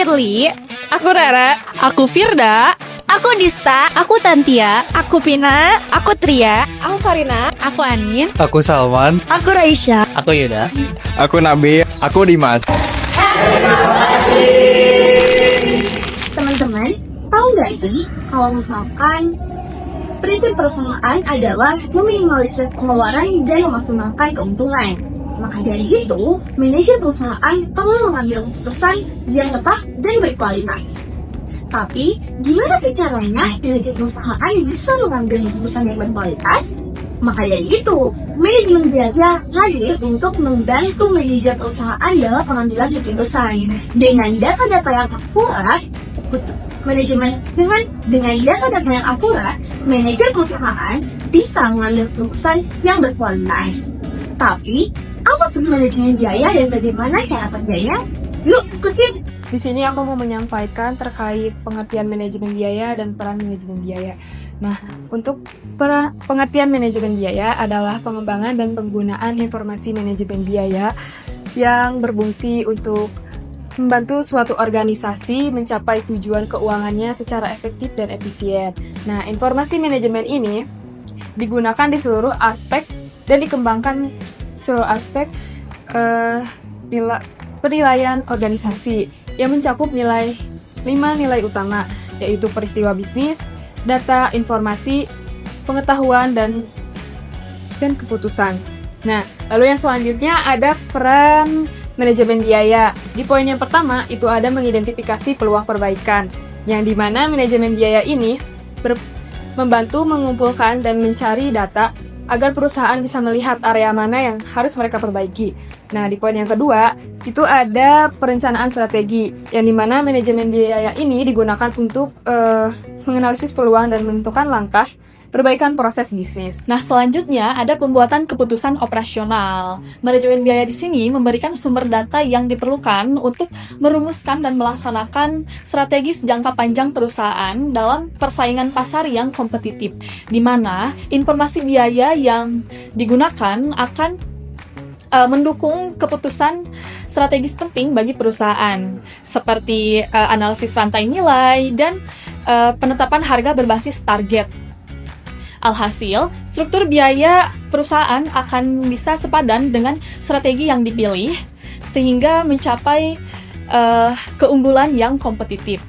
Shirley. Aku Rara. Aku Firda. Aku Dista. Aku Tantia. Aku Pina. Aku Tria. Aku Karina. Aku Anin. Aku Salman. Aku Raisya. Aku Yuda. Aku Nabi. Aku Dimas. Teman-teman, tahu nggak sih kalau misalkan prinsip perusahaan adalah meminimalisir pengeluaran dan memaksimalkan keuntungan. Maka dari itu, manajer perusahaan perlu mengambil keputusan yang tepat dan berkualitas. Tapi, gimana sih caranya manajer perusahaan bisa mengambil keputusan yang berkualitas? Maka dari itu, manajemen biaya hadir untuk membantu manajer perusahaan dalam pengambilan keputusan. Dengan data-data yang akurat, dengan data-data yang akurat, manajer perusahaan bisa mengambil keputusan yang berkualitas. Tapi, apa sih manajemen biaya dan bagaimana cara kerjanya? Yuk, ikutin! Di sini aku mau menyampaikan terkait pengertian manajemen biaya dan peran manajemen biaya. Nah, untuk pengertian manajemen biaya adalah pengembangan dan penggunaan informasi manajemen biaya yang berfungsi untuk membantu suatu organisasi mencapai tujuan keuangannya secara efektif dan efisien. Nah, informasi manajemen ini digunakan di seluruh aspek dan dikembangkan seluruh aspek penilaian organisasi yang mencakup 5 nilai utama, yaitu peristiwa bisnis, data, informasi, pengetahuan, dan keputusan. Nah, lalu yang selanjutnya ada peran manajemen biaya. Di poin yang pertama, itu ada mengidentifikasi peluang perbaikan, yang dimana manajemen biaya ini membantu mengumpulkan dan mencari data agar perusahaan bisa melihat area mana yang harus mereka perbaiki. Nah, di poin yang kedua, itu ada perencanaan strategi, yang dimana manajemen biaya ini digunakan untuk menganalisis peluang dan menentukan langkah perbaikan proses bisnis. Nah, selanjutnya ada pembuatan keputusan operasional. Manajemen biaya di sini memberikan sumber data yang diperlukan untuk merumuskan dan melaksanakan strategis jangka panjang perusahaan dalam persaingan pasar yang kompetitif, di mana informasi biaya yang digunakan akan mendukung keputusan strategis penting bagi perusahaan, seperti analisis rantai nilai dan penetapan harga berbasis target. Alhasil, struktur biaya perusahaan akan bisa sepadan dengan strategi yang dipilih, sehingga mencapai keunggulan yang kompetitif.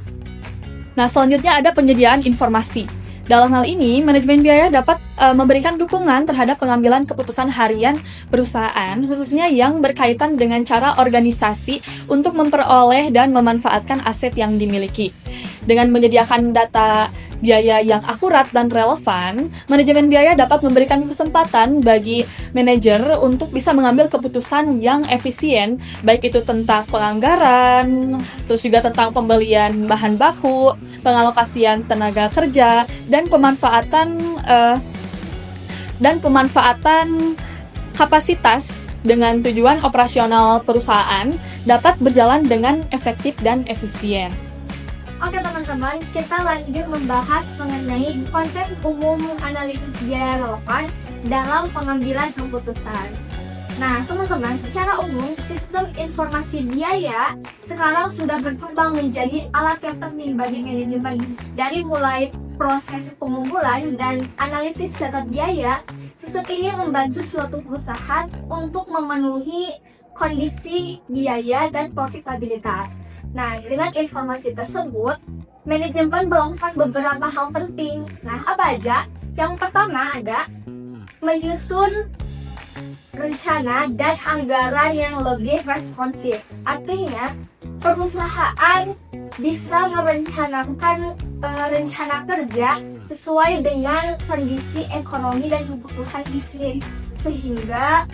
Nah, selanjutnya ada penyediaan informasi. Dalam hal ini, manajemen biaya dapat memberikan dukungan terhadap pengambilan keputusan harian perusahaan, khususnya yang berkaitan dengan cara organisasi untuk memperoleh dan memanfaatkan aset yang dimiliki. Dengan menyediakan data biaya yang akurat dan relevan, manajemen biaya dapat memberikan kesempatan bagi manajer untuk bisa mengambil keputusan yang efisien, baik itu tentang penganggaran, terus juga tentang pembelian bahan baku, pengalokasian tenaga kerja, dan pemanfaatan kapasitas dengan tujuan operasional perusahaan dapat berjalan dengan efektif dan efisien. Oke teman-teman, kita lanjut membahas mengenai konsep umum analisis biaya relevan dalam pengambilan keputusan. Nah teman-teman, secara umum sistem informasi biaya sekarang sudah berkembang menjadi alat yang penting bagi manajemen. Dari mulai proses pengumpulan dan analisis data biaya, sistem ini membantu suatu perusahaan untuk memenuhi kondisi biaya dan profitabilitas. Nah, dengan informasi tersebut, manajemen melakukan beberapa hal penting. Nah, apa aja? Yang pertama ada menyusun rencana dan anggaran yang lebih responsif. Artinya, perusahaan bisa merencanakan rencana kerja sesuai dengan kondisi ekonomi dan kebutuhan bisnis, sehingga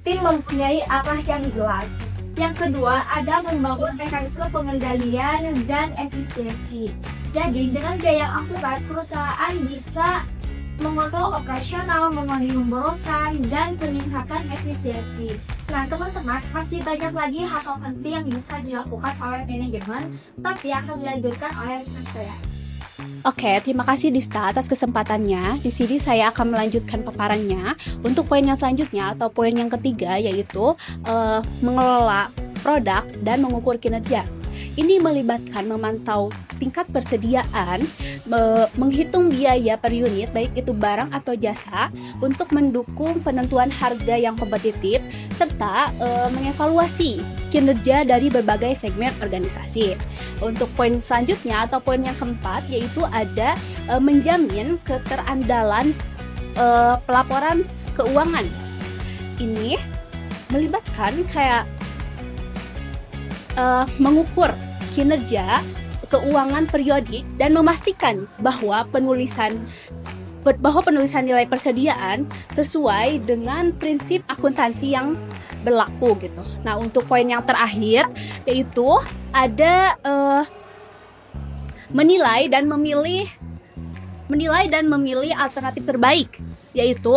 tim mempunyai arah yang jelas. Yang kedua, ada membangun mekanisme pengendalian dan efisiensi. Jadi, dengan biaya yang akurat, perusahaan bisa mengontrol operasional, mengurangi pemborosan, dan meningkatkan efisiensi. Nah, teman-teman, masih banyak lagi hal penting yang bisa dilakukan oleh manajemen, tapi akan dilanjutkan oleh rekan saya. Oke, terima kasih Dista atas kesempatannya. Di sini saya akan melanjutkan paparannya. Untuk poin yang selanjutnya atau poin yang ketiga, yaitu mengelola produk dan mengukur kinerja. Ini melibatkan memantau tingkat persediaan, menghitung biaya per unit baik itu barang atau jasa untuk mendukung penentuan harga yang kompetitif serta mengevaluasi kinerja dari berbagai segmen organisasi. Untuk poin selanjutnya atau poin yang keempat yaitu ada menjamin keterandalan pelaporan keuangan. Ini melibatkan kayak mengukur kinerja keuangan periodik dan memastikan bahwa penulisan nilai persediaan sesuai dengan prinsip akuntansi yang berlaku gitu. Nah, untuk poin yang terakhir yaitu ada menilai dan memilih alternatif terbaik, yaitu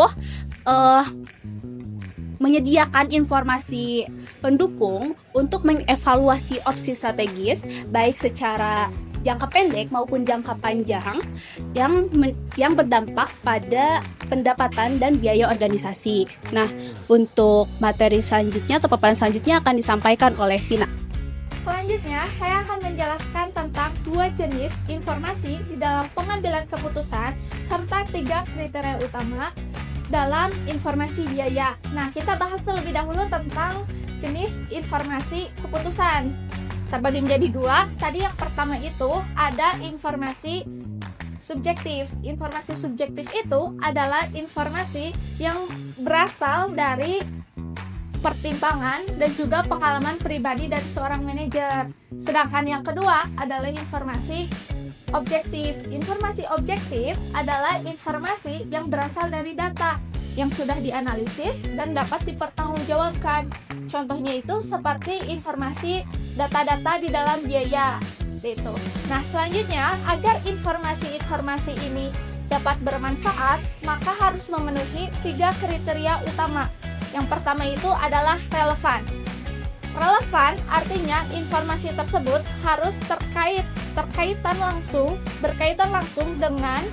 menyediakan informasi pendukung untuk mengevaluasi opsi strategis baik secara jangka pendek maupun jangka panjang yang berdampak pada pendapatan dan biaya organisasi. Nah, untuk materi selanjutnya atau paparan selanjutnya akan disampaikan oleh Vina. Selanjutnya, saya akan menjelaskan tentang 2 jenis informasi di dalam pengambilan keputusan serta 3 kriteria utama dalam informasi biaya. Nah, kita bahas terlebih dahulu tentang jenis informasi keputusan. Terbagi menjadi 2. Tadi yang pertama itu ada informasi subjektif. Informasi subjektif itu adalah informasi yang berasal dari pertimbangan dan juga pengalaman pribadi dari seorang manajer. Sedangkan yang kedua adalah informasi objektif. Informasi objektif adalah informasi yang berasal dari data yang sudah dianalisis dan dapat dipertanggungjawabkan. Contohnya itu seperti informasi data-data di dalam biaya. Seperti itu. Nah, selanjutnya agar informasi-informasi ini dapat bermanfaat, maka harus memenuhi 3 kriteria utama. Yang pertama itu adalah relevan. Relevan artinya informasi tersebut harus berkaitan langsung dengan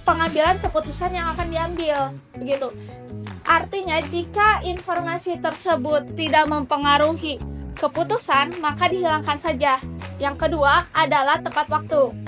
pengambilan keputusan yang akan diambil, begitu. Artinya jika informasi tersebut tidak mempengaruhi keputusan, maka dihilangkan saja. Yang kedua adalah tepat waktu.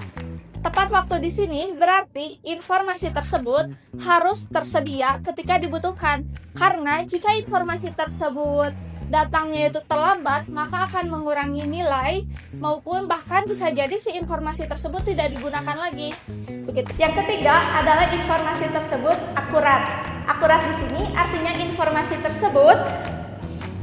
Tepat waktu di sini berarti informasi tersebut harus tersedia ketika dibutuhkan. Karena jika informasi tersebut datangnya itu terlambat, maka akan mengurangi nilai maupun bahkan bisa jadi si informasi tersebut tidak digunakan lagi. Begitu. Yang ketiga adalah informasi tersebut akurat. Akurat di sini artinya informasi tersebut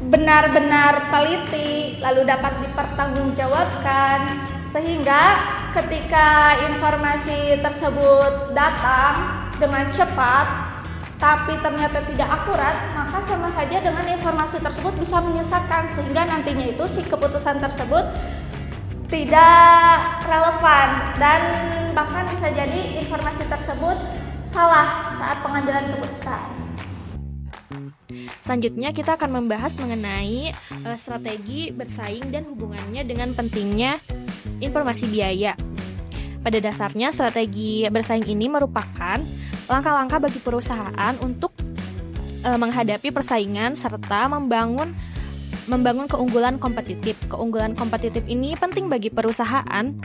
benar-benar teliti, lalu dapat dipertanggungjawabkan, sehingga ketika informasi tersebut datang dengan cepat tapi ternyata tidak akurat, maka sama saja dengan informasi tersebut bisa menyesatkan, sehingga nantinya itu si keputusan tersebut tidak relevan dan bahkan bisa jadi informasi tersebut salah saat pengambilan keputusan. Selanjutnya kita akan membahas mengenai strategi bersaing dan hubungannya dengan pentingnya informasi biaya. Pada dasarnya strategi bersaing ini merupakan langkah-langkah bagi perusahaan untuk menghadapi persaingan serta membangun keunggulan kompetitif. Keunggulan kompetitif ini penting bagi perusahaan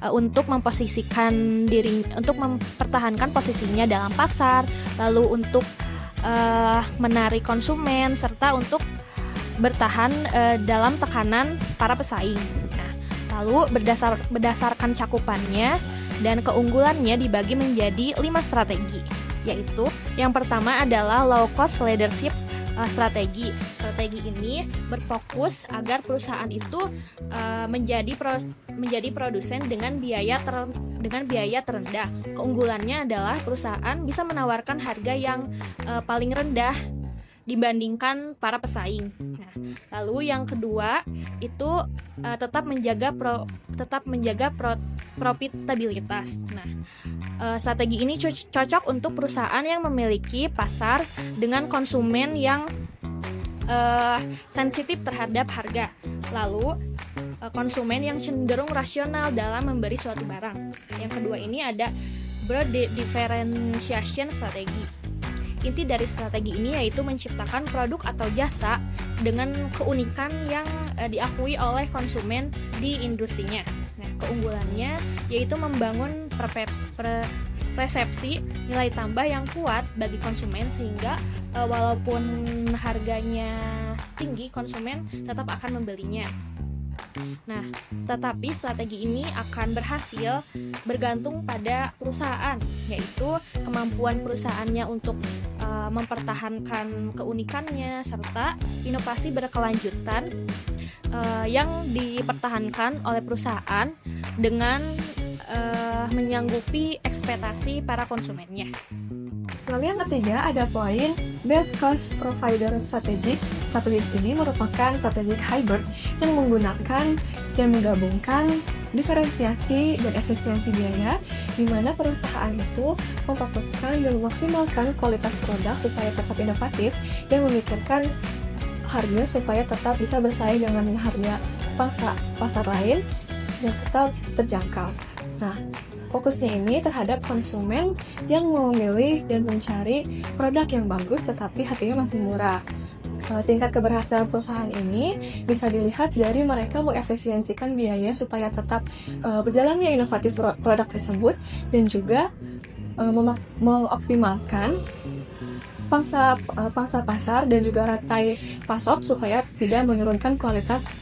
untuk memposisikan diri, untuk mempertahankan posisinya dalam pasar, lalu untuk menarik konsumen serta untuk bertahan dalam tekanan para pesaing. Nah, lalu berdasarkan cakupannya dan keunggulannya dibagi menjadi 5 strategi, yaitu yang pertama adalah low cost leadership strategi. Strategi ini berfokus agar perusahaan itu menjadi produsen dengan biaya terendah. Keunggulannya adalah perusahaan bisa menawarkan harga yang paling rendah dibandingkan para pesaing. Nah, lalu yang kedua itu tetap menjaga profitabilitas. Nah, strategi ini cocok untuk perusahaan yang memiliki pasar dengan konsumen yang sensitif terhadap harga. Lalu konsumen yang cenderung rasional dalam memberi suatu barang. Yang kedua ini ada broad differentiation strategi. Inti dari strategi ini yaitu menciptakan produk atau jasa dengan keunikan yang diakui oleh konsumen di industrinya. Nah, keunggulannya yaitu membangun persepsi nilai tambah yang kuat bagi konsumen sehingga walaupun harganya tinggi, konsumen tetap akan membelinya. Nah, tetapi strategi ini akan berhasil bergantung pada perusahaan, yaitu kemampuan perusahaannya untuk mempertahankan keunikannya serta inovasi berkelanjutan yang dipertahankan oleh perusahaan dengan menyanggupi ekspektasi para konsumennya. Lalu yang ketiga ada poin Best Cost Provider Strategy. Strategi ini merupakan strategi hybrid yang menggunakan dan menggabungkan diferensiasi dan efisiensi biaya, di mana perusahaan itu memfokuskan dan memaksimalkan kualitas produk supaya tetap inovatif dan memikirkan harga supaya tetap bisa bersaing dengan harga pasar lain dan tetap terjangkau. Nah, fokusnya ini terhadap konsumen yang memilih dan mencari produk yang bagus tetapi harganya masih murah. Tingkat keberhasilan perusahaan ini bisa dilihat dari mereka mengefisiensikan biaya supaya tetap berjalannya inovatif produk tersebut dan juga mengoptimalkan pangsa pasar dan juga rantai pasok supaya tidak menurunkan kualitas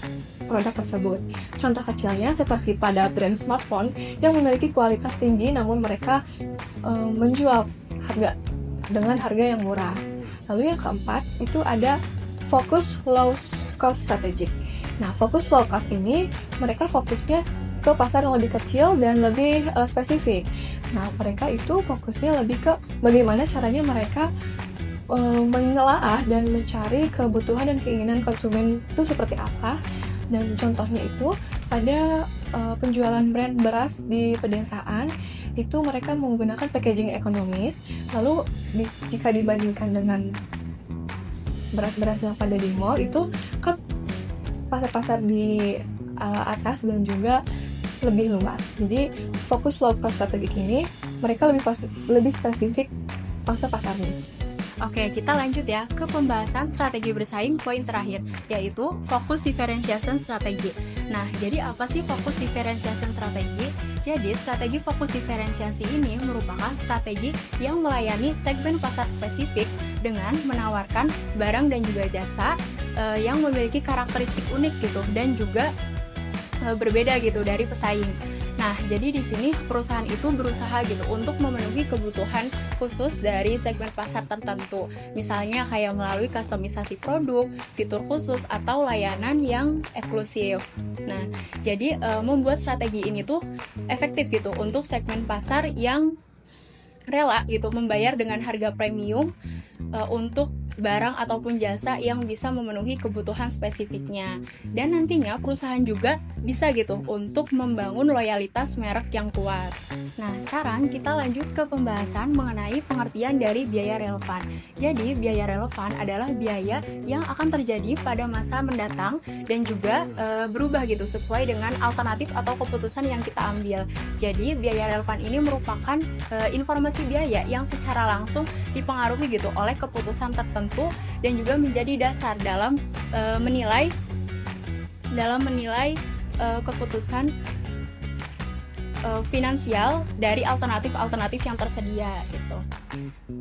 produk tersebut. Contoh kecilnya seperti pada brand smartphone yang memiliki kualitas tinggi namun mereka menjual dengan harga yang murah. Lalu yang keempat itu ada Focus Low Cost Strategy. Nah, Focus Low Cost ini mereka fokusnya ke pasar yang lebih kecil dan lebih spesifik. Nah, mereka itu fokusnya lebih ke bagaimana caranya mereka menelaah dan mencari kebutuhan dan keinginan konsumen itu seperti apa. Dan contohnya itu pada penjualan brand beras di pedesaan itu mereka menggunakan packaging ekonomis. Lalu jika dibandingkan dengan beras-beras yang pada di mall itu kan pasar-pasar di atas dan juga lebih luas. Jadi fokus low cost strategi ini mereka lebih spesifik pangsa pasarnya. Oke, kita lanjut ya ke pembahasan strategi bersaing poin terakhir, yaitu fokus differentiation strategi. Nah, jadi apa sih fokus differentiation strategi? Jadi, strategi fokus diferensiasi ini merupakan strategi yang melayani segmen pasar spesifik dengan menawarkan barang dan juga jasa yang memiliki karakteristik unik gitu dan juga berbeda gitu dari pesaing. Nah, jadi di sini perusahaan itu berusaha gitu untuk memenuhi kebutuhan khusus dari segmen pasar tertentu. Misalnya kayak melalui kustomisasi produk, fitur khusus, atau layanan yang eksklusif. Nah, jadi membuat strategi ini tuh efektif gitu untuk segmen pasar yang rela gitu membayar dengan harga premium untuk barang ataupun jasa yang bisa memenuhi kebutuhan spesifiknya. Dan nantinya perusahaan juga bisa gitu untuk membangun loyalitas merek yang kuat. Nah, sekarang kita lanjut ke pembahasan mengenai pengertian dari biaya relevan. Jadi, biaya relevan adalah biaya yang akan terjadi pada masa mendatang dan juga berubah gitu sesuai dengan alternatif atau keputusan yang kita ambil. Jadi, biaya relevan ini merupakan informasi biaya yang secara langsung dipengaruhi gitu oleh keputusan tertentu dan juga menjadi dasar dalam menilai keputusan finansial dari alternatif yang tersedia gitu.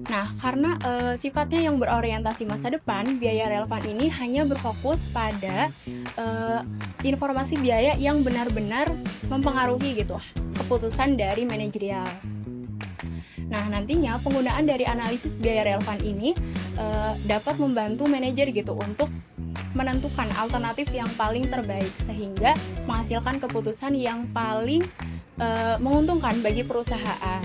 Nah, karena sifatnya yang berorientasi masa depan, biaya relevan ini hanya berfokus pada informasi biaya yang benar-benar mempengaruhi gitu keputusan dari manajerial. Nah, nantinya penggunaan dari analisis biaya relevan ini dapat membantu manajer gitu untuk menentukan alternatif yang paling terbaik sehingga menghasilkan keputusan yang paling menguntungkan bagi perusahaan.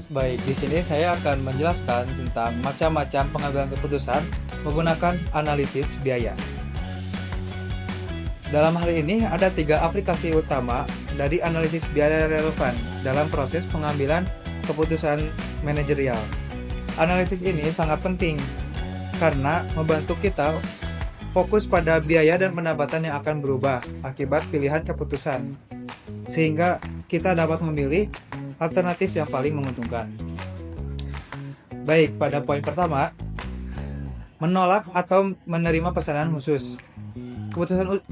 Baik, di sini saya akan menjelaskan tentang macam-macam pengambilan keputusan menggunakan analisis biaya. Dalam hal ini ada 3 aplikasi utama dari analisis biaya relevan dalam proses pengambilan keputusan manajerial. Analisis ini sangat penting karena membantu kita fokus pada biaya dan pendapatan yang akan berubah akibat pilihan keputusan, sehingga kita dapat memilih alternatif yang paling menguntungkan. Baik, pada poin pertama, menolak atau menerima pesanan khusus.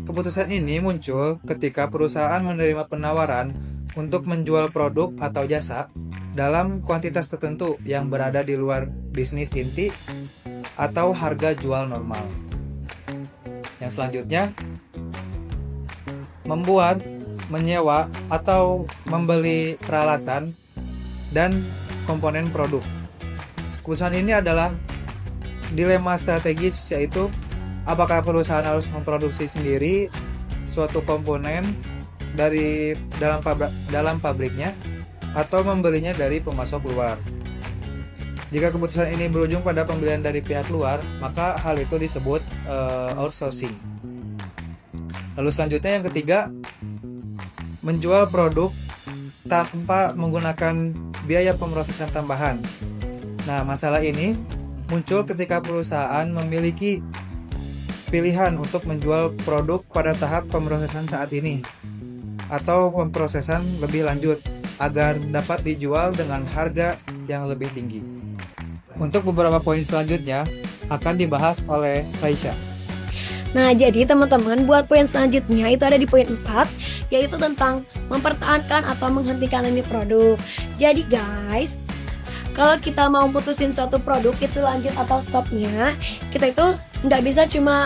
Keputusan ini muncul ketika perusahaan menerima penawaran untuk menjual produk atau jasa dalam kuantitas tertentu yang berada di luar bisnis inti atau harga jual normal. Yang selanjutnya, membuat, menyewa, atau membeli peralatan dan komponen produk. Keputusan ini adalah dilema strategis, yaitu apakah perusahaan harus memproduksi sendiri suatu komponen dari dalam pabriknya atau membelinya dari pemasok luar. Jika keputusan ini berujung pada pembelian dari pihak luar, maka hal itu disebut outsourcing. Lalu selanjutnya yang ketiga, menjual produk tanpa menggunakan biaya pemrosesan tambahan. Nah, masalah ini muncul ketika perusahaan memiliki pilihan untuk menjual produk pada tahap pemrosesan saat ini atau pemrosesan lebih lanjut agar dapat dijual dengan harga yang lebih tinggi. Untuk beberapa poin selanjutnya akan dibahas oleh Raisya. Nah, jadi teman-teman, buat poin selanjutnya itu ada di poin 4, yaitu tentang mempertahankan atau menghentikan lini produk. Jadi guys, kalau kita mau putusin suatu produk itu lanjut atau stopnya, kita itu nggak bisa cuma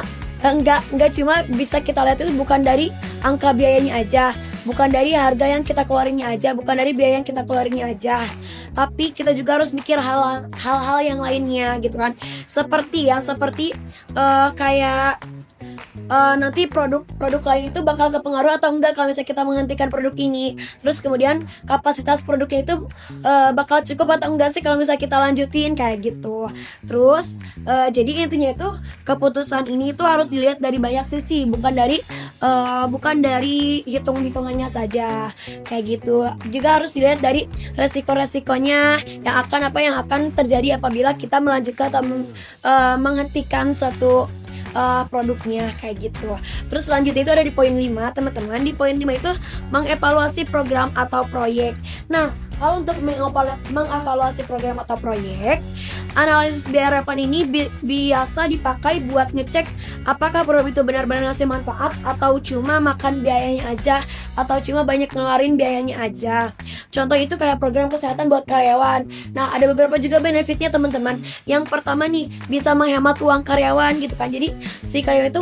cuma bisa kita lihat itu bukan dari angka biayanya aja, bukan dari harga yang kita keluarinnya aja, bukan dari biaya yang kita keluarinnya aja, tapi kita juga harus mikir hal-hal yang lainnya gitu kan, seperti kayak nanti produk lain itu bakal kepengaruh atau enggak kalau misalnya kita menghentikan produk ini. Terus kemudian kapasitas produknya itu bakal cukup atau enggak sih kalau misalnya kita lanjutin kayak gitu. Terus jadi intinya itu keputusan ini itu harus dilihat dari banyak sisi, bukan dari hitung-hitungannya saja kayak gitu. Juga harus dilihat dari resiko-resikonya yang akan terjadi apabila kita melanjutkan atau menghentikan suatu produknya kayak gitu. Terus selanjutnya itu ada di poin 5, teman-teman. Di poin 5 itu mengevaluasi program atau proyek. Nah, kalau untuk mengevaluasi program atau proyek, analisis biaya relevan ini biasa dipakai buat ngecek apakah program itu benar-benar ngasih manfaat atau cuma makan biayanya aja, atau cuma banyak ngeluarin biayanya aja. Contoh itu kayak program kesehatan buat karyawan. Nah, ada beberapa juga benefitnya teman-teman. Yang pertama nih, bisa menghemat uang karyawan gitu kan. Jadi si karyawan itu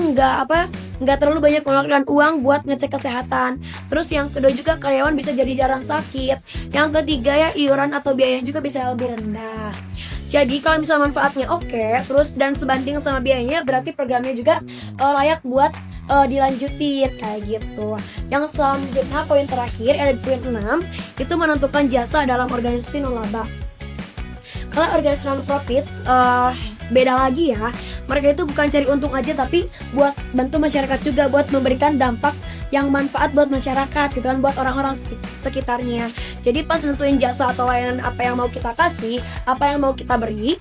nggak terlalu banyak mengeluarkan uang buat ngecek kesehatan. Terus yang kedua juga karyawan bisa jadi jarang sakit. Yang ketiga ya, iuran atau biaya juga bisa lebih rendah. Jadi kalau misalnya manfaatnya oke, terus dan sebanding sama biayanya, berarti programnya juga layak buat dilanjutin kayak gitu. Yang selanjutnya poin terakhir ada di poin 6, itu menentukan jasa dalam organisasi non-laba. Kalau organisasi non-profit beda lagi ya. Mereka itu bukan cari untung aja, tapi buat bantu masyarakat juga, buat memberikan dampak yang manfaat buat masyarakat gitu kan, buat orang-orang sekitarnya. Jadi pas nentuin jasa atau layanan apa yang mau kita kasih, apa yang mau kita beri,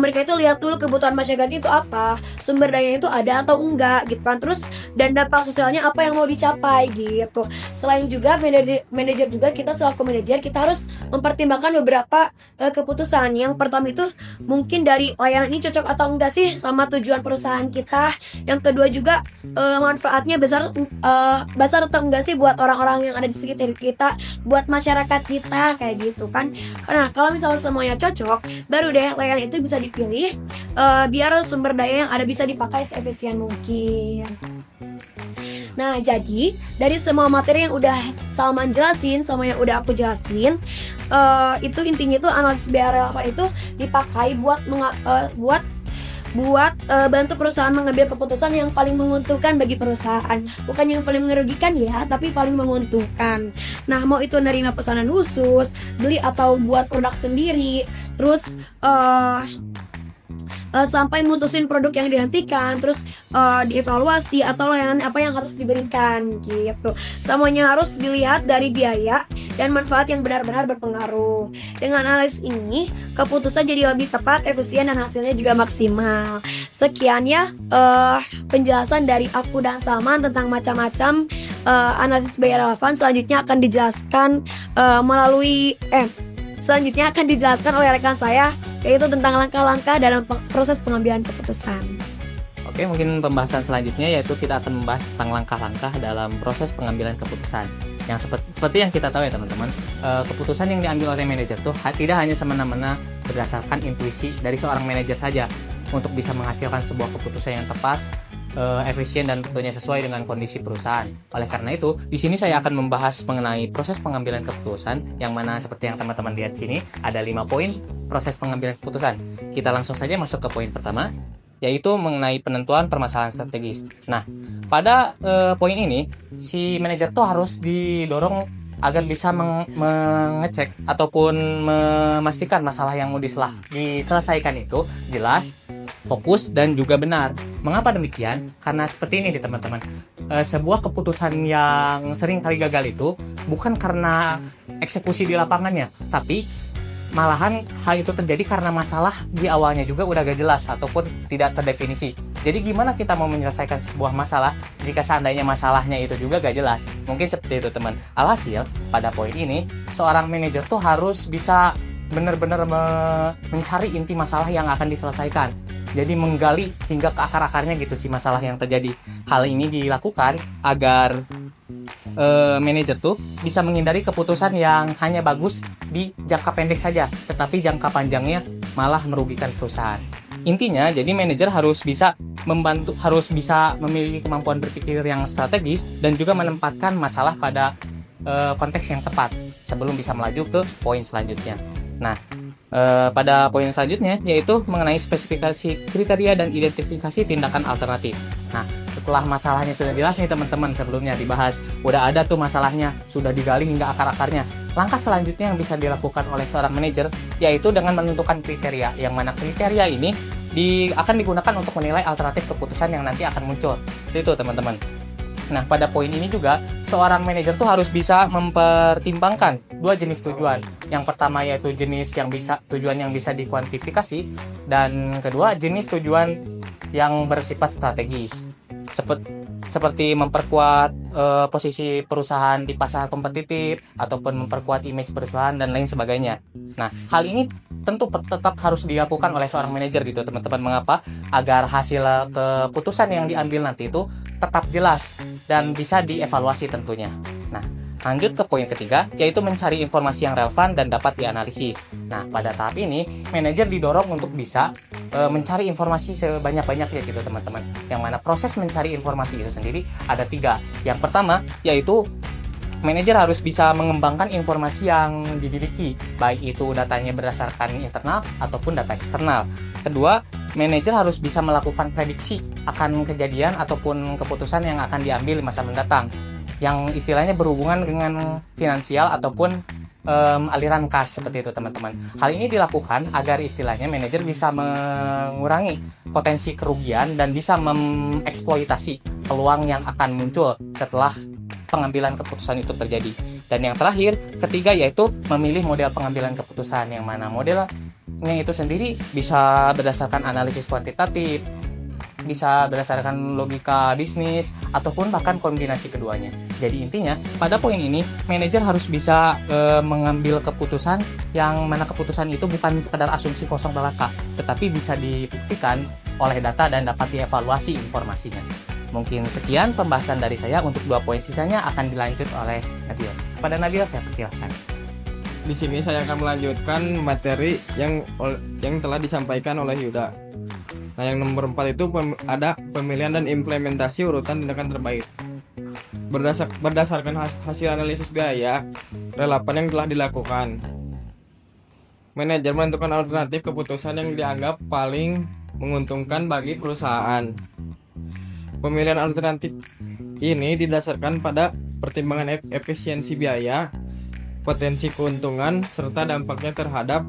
mereka itu lihat dulu kebutuhan masyarakat itu apa, sumber dayanya itu ada atau enggak gitu kan. Terus dan dampak sosialnya apa yang mau dicapai gitu. Selain juga manajer juga, kita selaku manajer kita harus mempertimbangkan beberapa keputusan. Yang pertama itu mungkin dari layanan ini cocok atau enggak sih sama tujuan perusahaan kita. Yang kedua juga manfaatnya besar atau enggak sih buat orang-orang yang ada di sekitar kita, buat masyarakat kita kayak gitu kan. Karena kalau misalnya semuanya cocok, baru deh layanan itu bisa dipilih biar sumber daya yang ada bisa dipakai seefisien mungkin. Nah, jadi dari semua materi yang udah Salman jelasin sama yang udah aku jelasin, itu intinya tuh analisis biaya relevan itu dipakai buat bantu perusahaan mengambil keputusan yang paling menguntungkan bagi perusahaan, bukan yang paling merugikan ya, tapi paling menguntungkan. Nah, mau itu nerima pesanan khusus, beli atau buat produk sendiri, terus sampai mutusin produk yang dihentikan, terus dievaluasi atau layanan apa yang harus diberikan gitu. Semuanya harus dilihat dari biaya dan manfaat yang benar-benar berpengaruh. Dengan analisis ini, keputusan jadi lebih tepat, efisien, dan hasilnya juga maksimal. Sekian ya penjelasan dari aku dan Salman tentang macam-macam analisis biaya relevan. Selanjutnya akan dijelaskan melalui selanjutnya akan dijelaskan oleh rekan saya, yaitu tentang langkah-langkah dalam proses pengambilan keputusan. Oke, mungkin pembahasan selanjutnya yaitu kita akan membahas tentang langkah-langkah dalam proses pengambilan keputusan. Yang seperti yang kita tahu ya teman-teman, keputusan yang diambil oleh manajer tuh tidak hanya semena-mena berdasarkan intuisi dari seorang manajer saja untuk bisa menghasilkan sebuah keputusan yang tepat, efisien dan tentunya sesuai dengan kondisi perusahaan. Oleh karena itu, di sini saya akan membahas mengenai proses pengambilan keputusan, yang mana seperti yang teman-teman lihat di sini ada 5 poin proses pengambilan keputusan. Kita langsung saja masuk ke poin pertama, yaitu mengenai penentuan permasalahan strategis. Nah, pada poin ini si manajer tuh harus didorong agar bisa mengecek ataupun memastikan masalah yang mau diselesaikan itu jelas, fokus, dan juga benar. Mengapa demikian? Karena seperti ini nih teman-teman, sebuah keputusan yang sering kali gagal itu bukan karena eksekusi di lapangannya, tapi malahan hal itu terjadi karena masalah di awalnya juga udah gak jelas ataupun tidak terdefinisi. Jadi gimana kita mau menyelesaikan sebuah masalah jika seandainya masalahnya itu juga gak jelas? Mungkin seperti itu teman. Alhasil pada poin ini seorang manajer tuh harus bisa benar-benar mencari inti masalah yang akan diselesaikan. Jadi menggali hingga ke akar-akarnya gitu sih masalah yang terjadi. Hal ini dilakukan agar manajer tuh bisa menghindari keputusan yang hanya bagus di jangka pendek saja, tetapi jangka panjangnya malah merugikan perusahaan. Intinya, jadi manajer harus bisa memiliki kemampuan berpikir yang strategis dan juga menempatkan masalah pada konteks yang tepat sebelum bisa melaju ke poin selanjutnya. Nah, pada poin selanjutnya yaitu mengenai spesifikasi kriteria dan identifikasi tindakan alternatif. Nah, setelah masalahnya sudah jelas nih teman-teman, sebelumnya dibahas, udah ada tuh masalahnya, sudah digali hingga akar-akarnya. Langkah selanjutnya yang bisa dilakukan oleh seorang manajer yaitu dengan menentukan kriteria, yang mana kriteria ini akan digunakan untuk menilai alternatif keputusan yang nanti akan muncul. Seperti itu teman-teman. Nah, pada poin ini juga seorang manajer tuh harus bisa mempertimbangkan 2 jenis tujuan. Yang pertama yaitu tujuan yang bisa dikuantifikasi, dan kedua jenis tujuan yang bersifat strategis. Seperti memperkuat posisi perusahaan di pasar kompetitif ataupun memperkuat image perusahaan dan lain sebagainya. Nah, hal ini tentu tetap harus dilakukan oleh seorang manajer gitu teman-teman. Mengapa? Agar hasil keputusan yang diambil nanti itu tetap jelas dan bisa dievaluasi tentunya. Nah, lanjut ke poin ketiga, yaitu mencari informasi yang relevan dan dapat dianalisis. Nah, pada tahap ini, manajer didorong untuk bisa mencari informasi sebanyak-banyaknya gitu teman-teman. Yang mana proses mencari informasi itu sendiri ada 3. Yang pertama, yaitu manajer harus bisa mengembangkan informasi yang dimiliki, baik itu datanya berdasarkan internal ataupun data eksternal. Kedua, manajer harus bisa melakukan prediksi akan kejadian ataupun keputusan yang akan diambil di masa mendatang, yang istilahnya berhubungan dengan finansial ataupun aliran kas, seperti itu teman-teman. Hal ini dilakukan agar istilahnya manajer bisa mengurangi potensi kerugian dan bisa mengeksploitasi peluang yang akan muncul setelah pengambilan keputusan itu terjadi. Dan yang terakhir, ketiga, yaitu memilih model pengambilan keputusan, yang mana modelnya itu sendiri bisa berdasarkan analisis kuantitatif, bisa berdasarkan logika bisnis, ataupun bahkan kombinasi keduanya. Jadi intinya, pada poin ini, manajer harus bisa mengambil keputusan yang mana keputusan itu bukan sekadar asumsi kosong belaka, tetapi bisa dibuktikan oleh data dan dapat dievaluasi informasinya. Mungkin sekian pembahasan dari saya. Untuk 2 poin sisanya akan dilanjut oleh Nabil. Pada Nabil saya persilahkan. Di sini saya akan melanjutkan materi yang telah disampaikan oleh Yuda. Nah, yang nomor 4 itu ada pemilihan dan implementasi urutan tindakan terbaik. Berdasarkan hasil analisis biaya relevan yang telah dilakukan, manajer menentukan alternatif keputusan yang dianggap paling menguntungkan bagi perusahaan. Pemilihan alternatif ini didasarkan pada pertimbangan efisiensi biaya, potensi keuntungan, serta dampaknya terhadap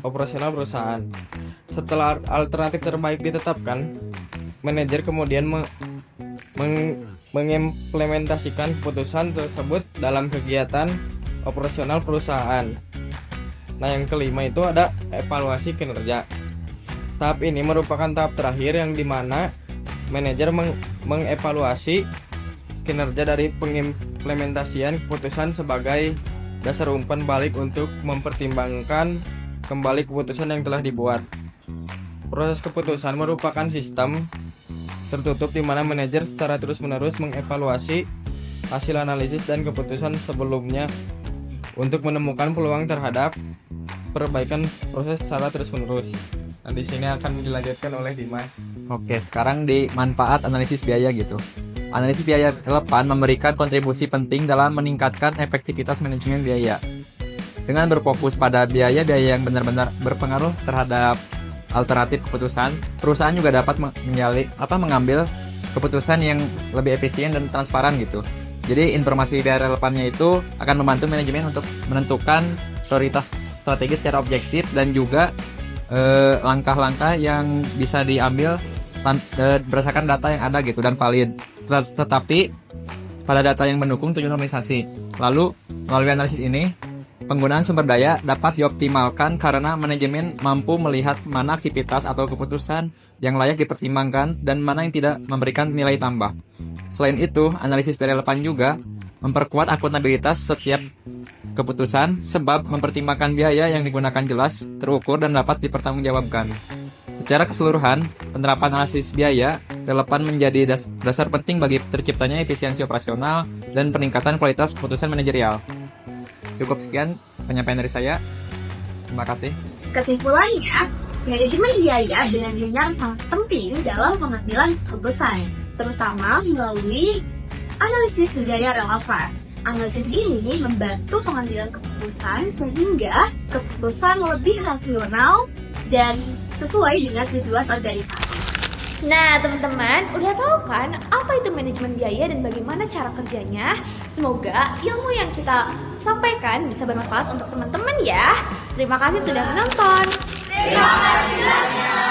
operasional perusahaan. Setelah alternatif terbaik ditetapkan, manajer kemudian mengimplementasikan keputusan tersebut dalam kegiatan operasional perusahaan. Nah, yang kelima itu ada evaluasi kinerja. Tahap ini merupakan tahap terakhir yang dimana manajer mengevaluasi kinerja dari pengimplementasian keputusan sebagai dasar umpan balik untuk mempertimbangkan kembali keputusan yang telah dibuat. Proses keputusan merupakan sistem tertutup di mana manajer secara terus-menerus mengevaluasi hasil analisis dan keputusan sebelumnya untuk menemukan peluang terhadap perbaikan proses secara terus-menerus. Nah, di sini akan dilanjutkan oleh Dimas. Oke, sekarang di manfaat analisis biaya gitu. Analisis biaya relevan memberikan kontribusi penting dalam meningkatkan efektivitas manajemen biaya. Dengan berfokus pada biaya-biaya yang benar-benar berpengaruh terhadap alternatif keputusan, perusahaan juga dapat mengambil keputusan yang lebih efisien dan transparan gitu. Jadi informasi biaya relevannya itu akan membantu manajemen untuk menentukan prioritas strategi secara objektif dan juga langkah-langkah yang bisa diambil berdasarkan data yang ada gitu dan valid. Tetapi pada data yang mendukung tujuan organisasi. Lalu melalui analisis ini penggunaan sumber daya dapat dioptimalkan karena manajemen mampu melihat mana aktivitas atau keputusan yang layak dipertimbangkan dan mana yang tidak memberikan nilai tambah. Selain itu, analisis relevan juga memperkuat akuntabilitas setiap keputusan sebab mempertimbangkan biaya yang digunakan jelas, terukur, dan dapat dipertanggungjawabkan. Secara keseluruhan, penerapan analisis biaya relevan menjadi dasar penting bagi terciptanya efisiensi operasional dan peningkatan kualitas keputusan manajerial. Cukup sekian penyampaian dari saya. Terima kasih. Kesimpulannya, manajemen biaya benar-benar sangat penting dalam pengambilan keputusan, terutama melalui analisis biaya relevan. Analisis ini membantu pengambilan keputusan sehingga keputusan lebih rasional dan sesuai dengan tujuan organisasi. Nah, teman-teman, udah tahu kan apa itu manajemen biaya dan bagaimana cara kerjanya? Semoga ilmu yang kita sampaikan bisa bermanfaat untuk teman-teman ya. Terima kasih sudah menonton. Terima kasih banyak.